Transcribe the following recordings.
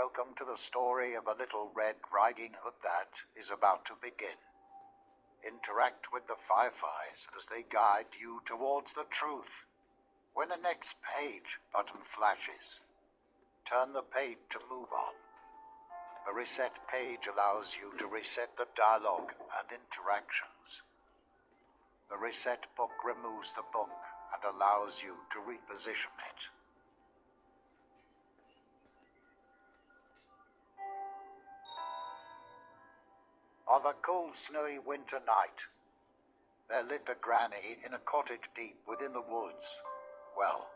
Welcome to the story of a little Red Riding Hood that is about to begin. Interact with the Fireflies as they guide you towards the truth. When the next page button flashes, turn the page to move on. The reset page allows you to reset the dialogue and interactions. The reset book removes the book and allows you to reposition it. On a cold, snowy winter night, there lived a granny in a cottage deep within the woods. Well,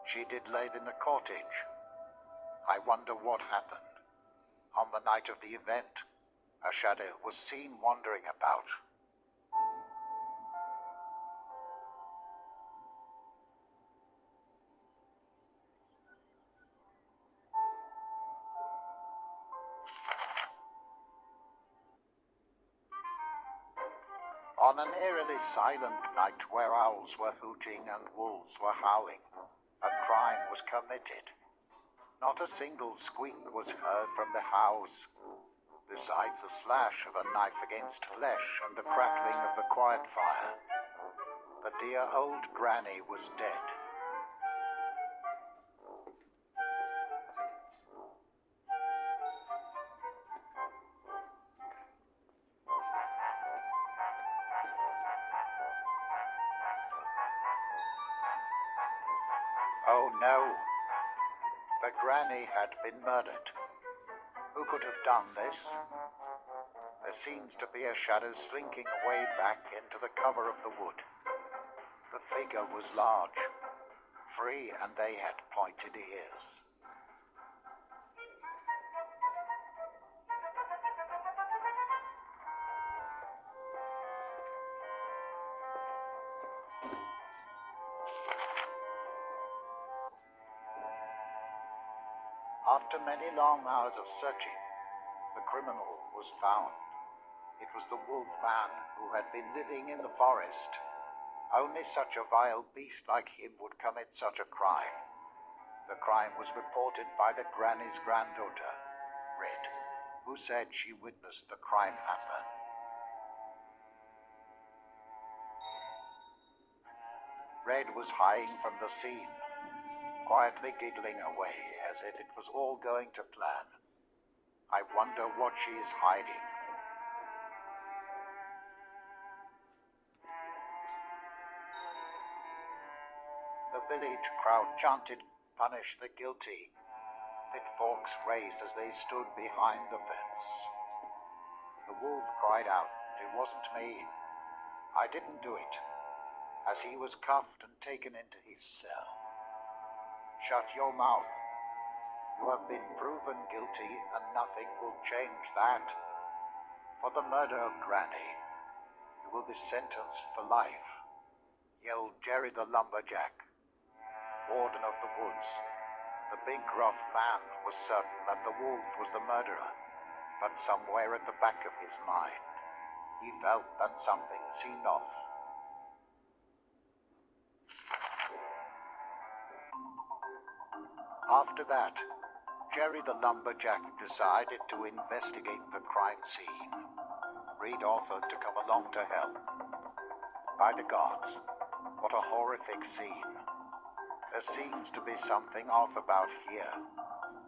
she did live in the cottage. I wonder what happened. On the night of the event, a shadow was seen wandering about. On an eerily silent night where owls were hooting and wolves were howling, a crime was committed. Not a single squeak was heard from the house, besides the slash of a knife against flesh and the crackling of the quiet fire. The dear old granny was dead. Oh no! The granny had been murdered. Who could have done this? There seems to be a shadow slinking away back into the cover of the wood. The figure was large, free, and they had pointed ears. After many long hours of searching, the criminal was found. It was the wolf man who had been living in the forest. Only such a vile beast like him would commit such a crime. The crime was reported by the granny's granddaughter, Red, who said she witnessed the crime happen. Red was hiding from the scene, quietly giggling away as if it was all going to plan. I wonder what she is hiding. The village crowd chanted, "Punish the guilty." Pitchforks raised as they stood behind the fence. The wolf cried out, "It wasn't me. I didn't do it," as he was cuffed and taken into his cell. "Shut your mouth. You have been proven guilty and nothing will change that. For the murder of Granny, you will be sentenced for life," yelled Jerry the lumberjack, warden of the woods. The big rough man was certain that the wolf was the murderer, but somewhere at the back of his mind, he felt that something seemed off. After that, Jerry the lumberjack decided to investigate the crime scene. Reed offered to come along to help. By the gods, what a horrific scene. There seems to be something off about here,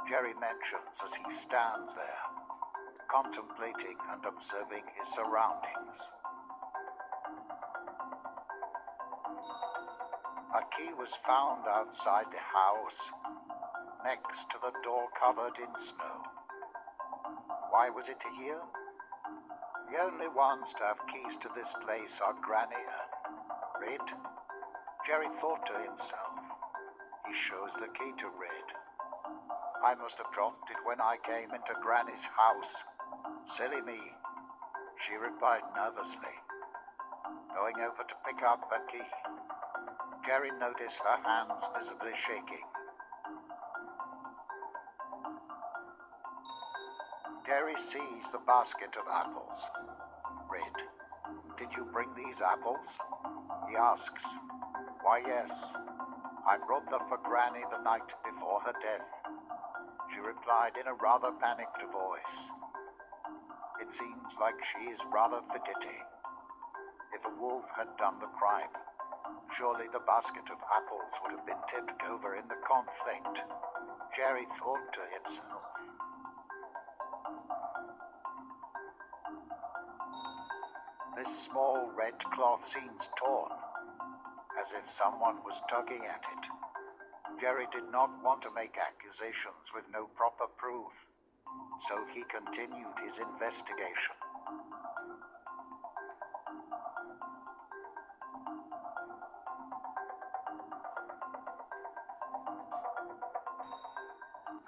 Jerry mentions as he stands there, contemplating and observing his surroundings. A key was found outside the house, next to the door covered in snow. Why was it here? The only ones to have keys to this place are Granny and Red. Jerry thought to himself. He shows the key to Red. I must have dropped it when I came into Granny's house. Silly me, she replied nervously, going over to pick up her key. Jerry noticed her hands visibly shaking. Jerry sees the basket of apples. Red, did you bring these apples? He asks. Why, yes. I brought them for Granny the night before her death. she replied in a rather panicked voice. It seems like she is rather fidgety. If a wolf had done the crime, surely the basket of apples would have been tipped over in the conflict, Jerry thought to himself. This small red cloth seems torn, as if someone was tugging at it. Jerry did not want to make accusations with no proper proof, so he continued his investigation.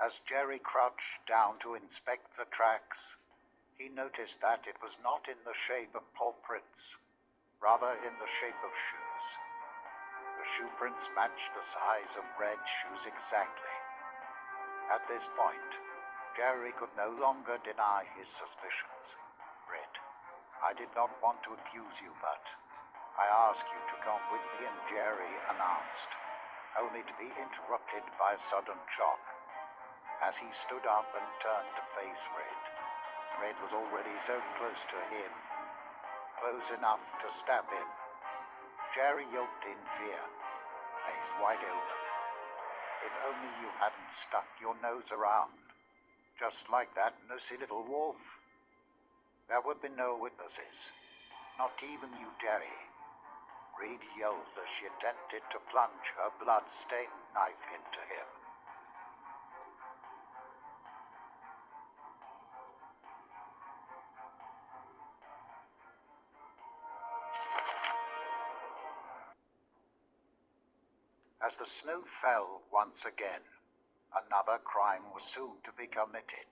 As Jerry crouched down to inspect the tracks, he noticed that it was not in the shape of paw prints, rather in the shape of shoes. The shoe prints matched the size of Red's shoes exactly. At this point, Jerry could no longer deny his suspicions. Red, I did not want to accuse you, but I ask you to come with me, and Jerry announced, only to be interrupted by a sudden shock. As he stood up and turned to face Red, Red was already so close to him, close enough to stab him. Jerry yelped in fear, eyes wide open. If only you hadn't stuck your nose around, just like that nosy little wolf. There would be no witnesses, not even you, Jerry. Reed yelled as she attempted to plunge her blood-stained knife into him. As the snow fell once again, another crime was soon to be committed.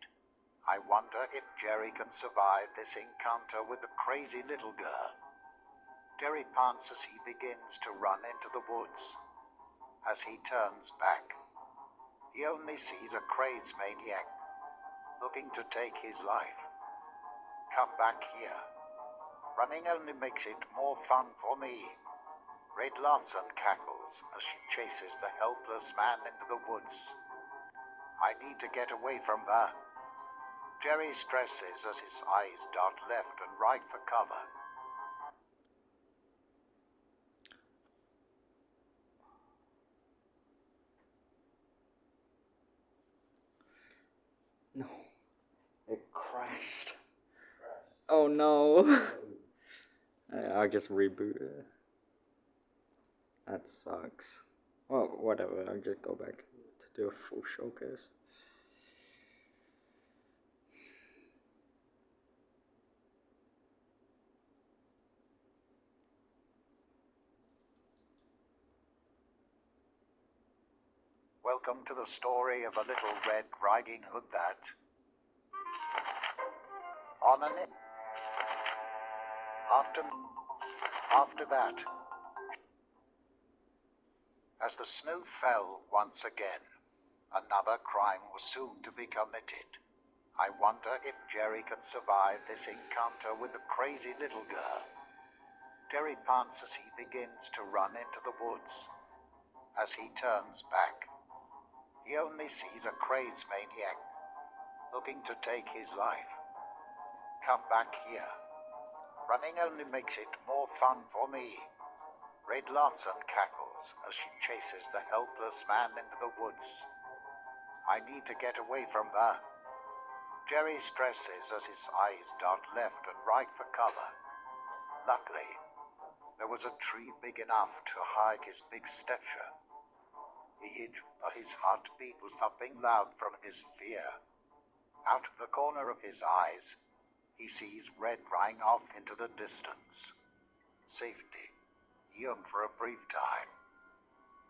I wonder if Jerry can survive this encounter with the crazy little girl. Jerry pants as he begins to run into the woods. As he turns back, he only sees a crazed maniac looking to take his life. Come back here. Running only makes it more fun for me. Red laughs and cackles as she chases the helpless man into the woods. I need to get away from her. Jerry stresses as his eyes dart left and right for cover. No, it crashed. Oh no. I just rebooted. That sucks. Well, whatever, I'll just go back to do a full showcase. Welcome to the story of a little Red Riding Hood that, on an after that, as the snow fell once again, another crime was soon to be committed. I wonder if Jerry can survive this encounter with the crazy little girl. Jerry pants as he begins to run into the woods. As he turns back, he only sees a crazed maniac looking to take his life. Come back here. Running only makes it more fun for me. Red laughs and cackles as she chases the helpless man into the woods. I need to get away from her. Jerry stresses as his eyes dart left and right for cover. Luckily, there was a tree big enough to hide his big stature. He hid, but his heartbeat was thumping loud from his fear. Out of the corner of his eyes, he sees Red riding off into the distance. Safety, even for a brief time.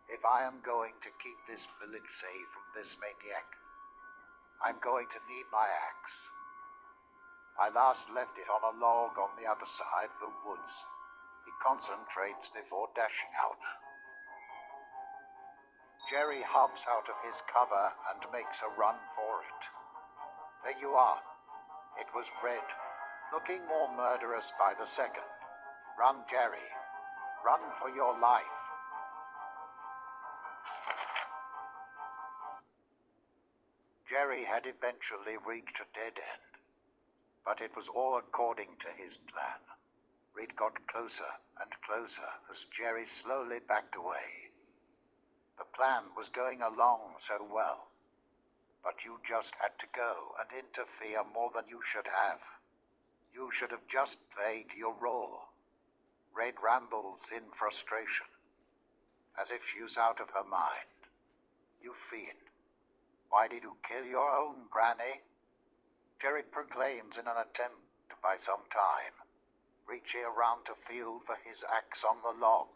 If I am going to keep this village safe from this maniac, I'm going to need my axe. I last left it on a log on the other side of the woods. He concentrates before dashing out. Jerry hops out of his cover and makes a run for it. There you are. It was Red, looking more murderous by the second. Run, Jerry. Run for your life. Jerry Jerry had eventually reached a dead end, but it was all according to his plan. Reed got closer and closer as Jerry slowly backed away. The plan was going along so well, but you just had to go and interfere more than you should have. You should have just played your role. Red rambles in frustration, as if she was out of her mind. You fiend, why did you kill your own granny? Jerry proclaims in an attempt to buy some time, reaching around to feel for his axe on the log.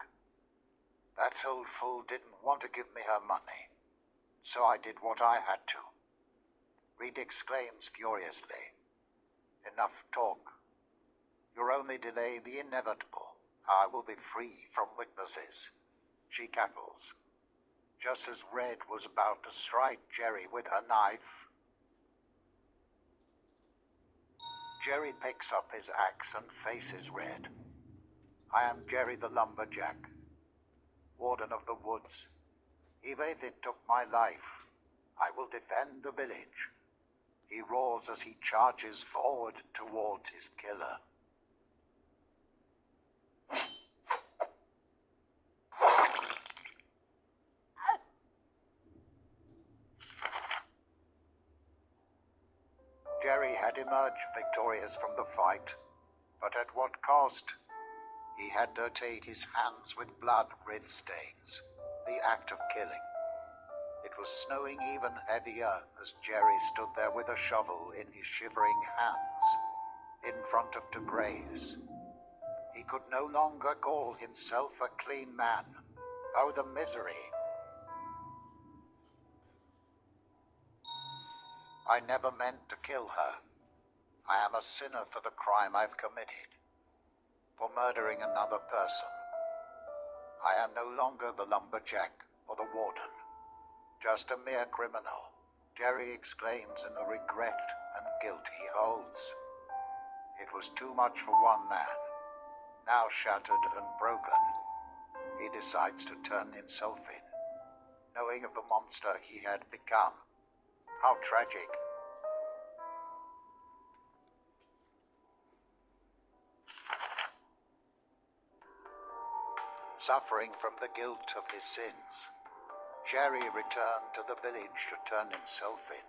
That old fool didn't want to give me her money, so I did what I had to. Reed exclaims furiously, enough talk. You're only delaying the inevitable. I will be free from witnesses. She cackles. Just as Red was about to strike Jerry with her knife, Jerry picks up his axe and faces Red. I am Jerry the Lumberjack, Warden of the Woods. Even if it took my life, I will defend the village. He roars as he charges forward towards his killer. Jerry had emerged victorious from the fight, but at what cost? He had dirtied his hands with blood-red stains, the act of killing. It was snowing even heavier as Jerry stood there with a shovel in his shivering hands, in front of De Grey's. He could no longer call himself a clean man. Oh, the misery! I never meant to kill her. I am a sinner for the crime I've committed, for murdering another person. I am no longer the lumberjack or the warden, just a mere criminal, Jerry exclaims in the regret and guilt he holds. It was too much for one man. Now shattered and broken, he decides to turn himself in, knowing of the monster he had become. How tragic. Suffering from the guilt of his sins, Jerry returned to the village to turn himself in,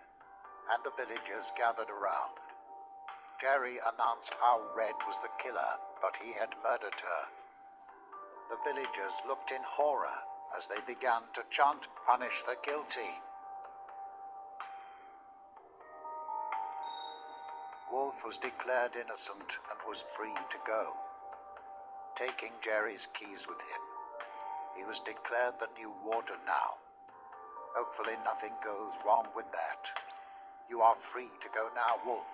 and the villagers gathered around. Jerry announced how Red was the killer, but he had murdered her. The villagers looked in horror as they began to chant, "Punish the guilty." Wolf was declared innocent and was free to go. Taking Jerry's keys with him, he was declared the new warden now. Hopefully nothing goes wrong with that. You are free to go now, Wolf.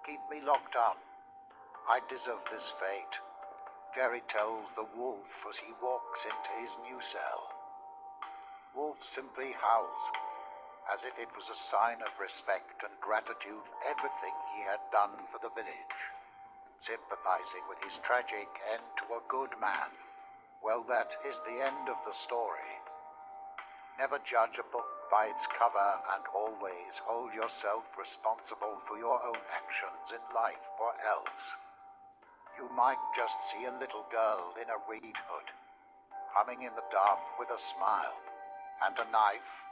Keep me locked up. I deserve this fate, Jerry tells the wolf as he walks into his new cell. Wolf simply howls, as if it was a sign of respect and gratitude for everything he had done for the village, sympathizing with his tragic end to a good man. Well, that is the end of the story. Never judge a book by its cover, and always hold yourself responsible for your own actions in life, or else you might just see a little girl in a reed hood, humming in the dark with a smile and a knife.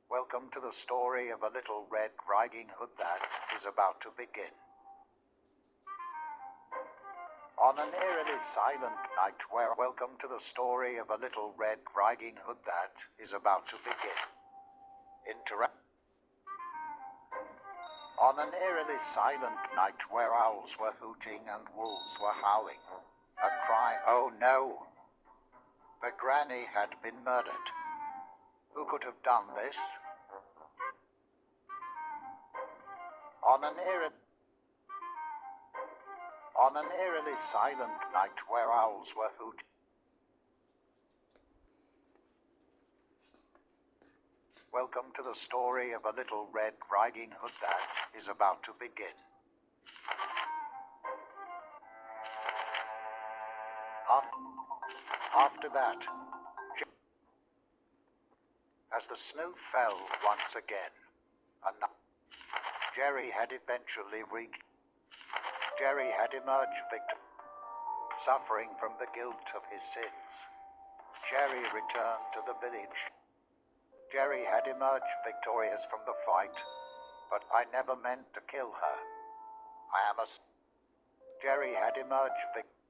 Welcome to the story of a Little Red Riding Hood that is about to begin. On an eerily silent night where welcome to the story of a Little Red Riding Hood that is about to begin. On an eerily silent night where owls were hooting and wolves were howling, a cry, oh no! The granny had been murdered. Who could have done this? On an eerily silent night where owls were hooting. Welcome to the story of a Little Red Riding Hood that is about to begin. After that, as the snow fell once again, Jerry had eventually reached. Jerry had emerged victorious, suffering from the guilt of his sins. Jerry returned to the village. Jerry had emerged victorious from the fight, but I never meant to kill her. Jerry had emerged victorious.